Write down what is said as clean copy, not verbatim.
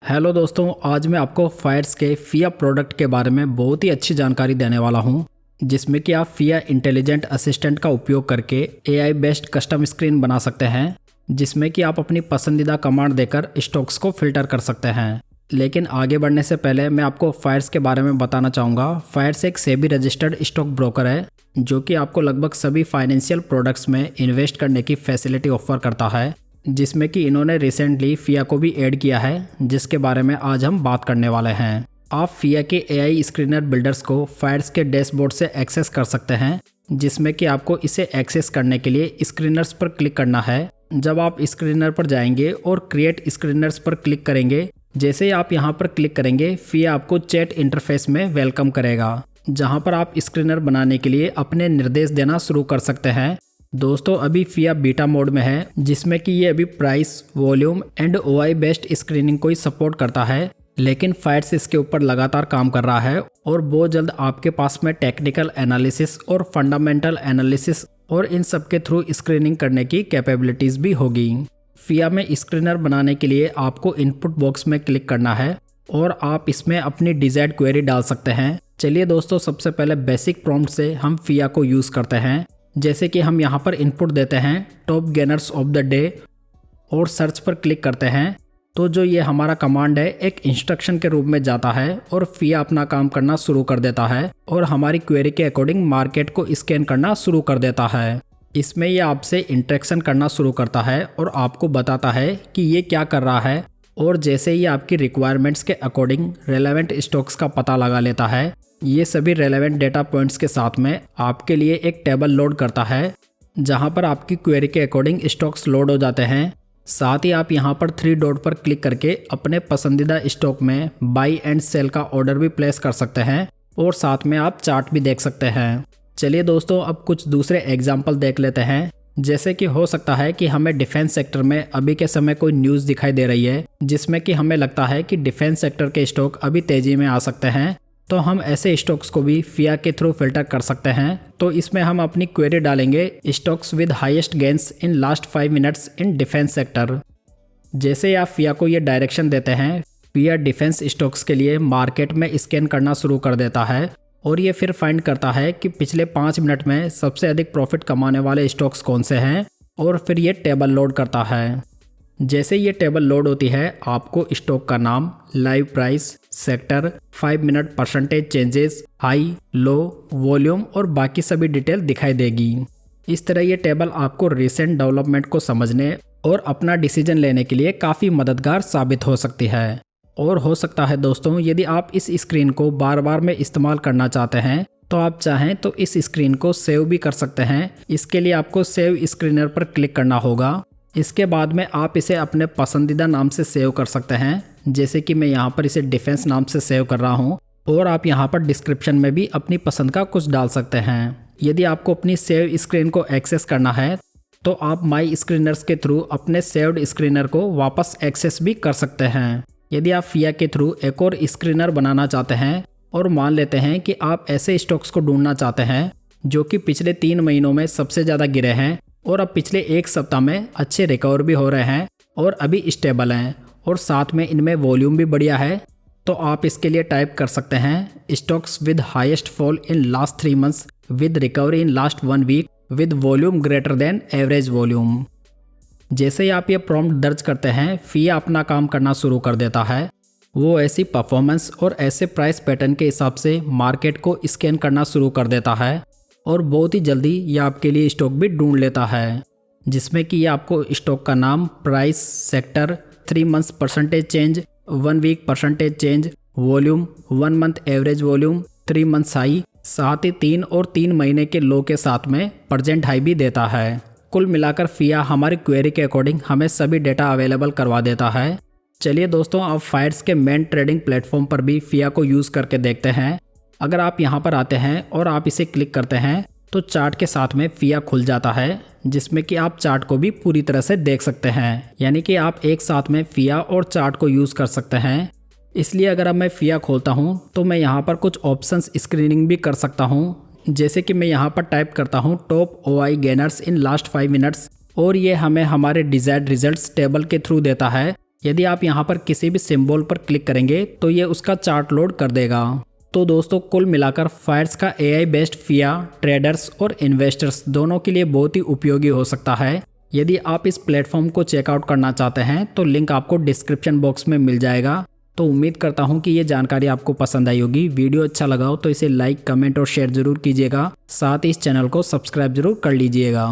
Hello दोस्तों, आज मैं आपको फायर्स के फिया प्रोडक्ट के बारे में बहुत ही अच्छी जानकारी देने वाला हूं, जिसमें कि आप फिया इंटेलिजेंट असिस्टेंट का उपयोग करके एआई बेस्ड कस्टम स्क्रीन बना सकते हैं, जिसमें कि आप अपनी पसंदीदा कमांड देकर स्टॉक्स को फिल्टर कर सकते हैं। लेकिन आगे बढ़ने से पहले मैं आपको फायर्स के बारे में बताना चाहूँगा। फायर्स एक सेबी रजिस्टर्ड स्टॉक ब्रोकर है, जो कि आपको लगभग सभी फाइनेंशियल प्रोडक्ट्स में इन्वेस्ट करने की फैसिलिटी ऑफर करता है, जिसमें कि इन्होंने रिसेंटली फिया को भी ऐड किया है, जिसके बारे में आज हम बात करने वाले हैं। आप फिया के एआई स्क्रीनर बिल्डर्स को फायर्स के डैशबोर्ड से एक्सेस कर सकते हैं, जिसमें कि आपको इसे एक्सेस करने के लिए स्क्रीनर्स पर क्लिक करना है। जब आप स्क्रीनर पर जाएंगे और क्रिएट स्क्रीनर्स पर क्लिक करेंगे, जैसे ही आप यहां पर क्लिक करेंगे, फिया आपको चैट इंटरफेस में वेलकम करेगा, जहां पर आप स्क्रीनर बनाने के लिए अपने निर्देश देना शुरू कर सकते हैं। दोस्तों, अभी फिया बीटा मोड में है, जिसमें कि ये अभी price, volume and OI based screening को ही सपोर्ट करता है, लेकिन फायर्स इसके ऊपर लगातार काम कर रहा है और बहुत जल्द आपके पास में टेक्निकल एनालिसिस और फंडामेंटल एनालिसिस और इन सब के थ्रू स्क्रीनिंग करने की कैपेबिलिटीज भी होगी। फिया में स्क्रीनर बनाने के लिए आपको इनपुट बॉक्स में क्लिक करना है और आप इसमें अपनी डिजायर्ड क्वेरी डाल सकते हैं। चलिए दोस्तों, सबसे पहले बेसिक प्रॉम्प्ट से हम फिया को यूज़ करते हैं। जैसे कि हम यहाँ पर इनपुट देते हैं top gainers of the day और सर्च पर क्लिक करते हैं, तो जो ये हमारा कमांड है एक इंस्ट्रक्शन के रूप में जाता है और फिया अपना काम करना शुरू कर देता है और हमारी क्वेरी के अकॉर्डिंग मार्केट को स्कैन करना शुरू कर देता है। इसमें ये आपसे इंटरेक्शन करना शुरू करता है और आपको बताता है कि ये क्या कर रहा है, और जैसे ही आपकी रिक्वायरमेंट्स के अकॉर्डिंग रेलेवेंट स्टॉक्स का पता लगा लेता है, ये सभी रेलेवेंट डेटा पॉइंट्स के साथ में आपके लिए एक टेबल लोड करता है, जहां पर आपकी क्वेरी के अकॉर्डिंग स्टॉक्स लोड हो जाते हैं। साथ ही आप यहां पर 3 डॉट पर क्लिक करके अपने पसंदीदा स्टॉक में बाई एंड सेल का ऑर्डर भी प्लेस कर सकते हैं और साथ में आप चार्ट भी देख सकते हैं। चलिए दोस्तों, अब कुछ दूसरे एग्जाम्पल देख लेते हैं। जैसे कि हो सकता है कि हमें डिफेंस सेक्टर में अभी के समय कोई न्यूज़ दिखाई दे रही है, जिसमें कि हमें लगता है कि डिफेंस सेक्टर के स्टॉक अभी तेजी में आ सकते हैं, तो हम ऐसे स्टॉक्स को भी फिया के थ्रू फिल्टर कर सकते हैं। तो इसमें हम अपनी क्वेरी डालेंगे stocks with highest gains in last 5 minutes in defence sector. जैसे आप फिया को ये डायरेक्शन देते हैं, फिया डिफेंस स्टॉक्स के लिए मार्केट में स्कैन करना शुरू कर देता है और ये फिर फाइंड करता है कि पिछले 5 मिनट में सबसे अधिक प्रॉफिट कमाने वाले स्टॉक्स कौन से हैं, और फिर ये टेबल लोड करता है। जैसे ये टेबल लोड होती है, आपको स्टॉक का नाम, live price, sector, 5 minute percentage changes, high, low, volume और बाकी सभी डिटेल दिखाई देगी। इस तरह ये टेबल आपको रिसेंट डेवलपमेंट को समझने और अपना डिसीजन लेने के लिए काफ़ी मददगार साबित हो सकती है। और हो सकता है दोस्तों, यदि आप इस स्क्रीन को बार बार में इस्तेमाल करना चाहते हैं, तो आप चाहें तो इस स्क्रीन को सेव भी कर सकते हैं। इसके लिए आपको सेव स्क्रीनर पर क्लिक करना होगा। इसके बाद में आप इसे अपने पसंदीदा नाम से सेव कर सकते हैं, जैसे कि मैं यहाँ पर इसे डिफेंस नाम से सेव कर रहा हूँ, और आप यहाँ पर डिस्क्रिप्शन में भी अपनी पसंद का कुछ डाल सकते हैं। यदि आपको अपनी सेव स्क्रीन को एक्सेस करना है, तो आप माई स्क्रीनर्स के थ्रू अपने सेव्ड स्क्रीनर को वापस एक्सेस भी कर सकते हैं। यदि आप फिया के थ्रू एक और स्क्रीनर बनाना चाहते हैं और मान लेते हैं कि आप ऐसे स्टॉक्स को ढूंढना चाहते हैं जो कि पिछले 3 महीनों में सबसे ज़्यादा गिरे हैं और अब पिछले 1 सप्ताह में अच्छे रिकवर भी हो रहे हैं और अभी स्टेबल हैं और साथ में इनमें वॉल्यूम भी बढ़िया है, तो आप इसके लिए टाइप कर सकते हैं stocks with highest fall in last 3 months with recovery in last 1 week with volume greater than average volume. जैसे ही आप ये प्रॉम्प्ट दर्ज करते हैं, फिया अपना काम करना शुरू कर देता है। वो ऐसी परफॉर्मेंस और ऐसे प्राइस पैटर्न के हिसाब से मार्केट को स्कैन करना शुरू कर देता है और बहुत ही जल्दी ये आपके लिए स्टॉक भी ढूंढ लेता है, जिसमें कि ये आपको स्टॉक का नाम, price, sector, 3 months percentage change, 1 week percentage change, volume, 1 month average volume, 3 months high, साथ ही 3 और 3 महीने के लो के साथ में प्रेजेंट हाई भी देता है। कुल मिलाकर फिया हमारी क्वेरी के अकॉर्डिंग हमें सभी डेटा अवेलेबल करवा देता है। चलिए दोस्तों, अब फायर्स के मेन ट्रेडिंग प्लेटफॉर्म पर भी फिया को यूज़ करके देखते हैं। अगर आप यहाँ पर आते हैं और आप इसे क्लिक करते हैं, तो चार्ट के साथ में फिया खुल जाता है, जिसमें कि आप चार्ट को भी पूरी तरह से देख सकते हैं। यानी कि आप एक साथ में फिया और चार्ट को यूज़ कर सकते हैं। इसलिए अगर अब मैं फिया खोलता हूँ, तो मैं यहाँ पर कुछ ऑप्शंस स्क्रीनिंग भी कर सकता हूँ। जैसे कि मैं यहाँ पर टाइप करता हूँ top OI gainers in last 5 minutes, और ये हमें हमारे डिजायर्ड रिजल्ट्स टेबल के थ्रू देता है, यदि आप यहाँ पर किसी भी सिंबल पर क्लिक करेंगे तो ये उसका चार्ट लोड कर देगा। तो दोस्तों कुल मिलाकर फायर्स का AI बेस्ड फिया ट्रेडर्स और इन्वेस्टर्स दोनों के लिए बहुत ही उपयोगी हो सकता है। यदि आप इस प्लेटफॉर्म को चेकआउट करना चाहते हैं तो लिंक आपको डिस्क्रिप्शन बॉक्स में मिल जाएगा। तो उम्मीद करता हूँ कि ये जानकारी आपको पसंद आई होगी। वीडियो अच्छा लगा हो तो इसे लाइक, कमेंट और शेयर जरूर कीजिएगा। साथ ही इस चैनल को सब्सक्राइब जरूर कर लीजिएगा।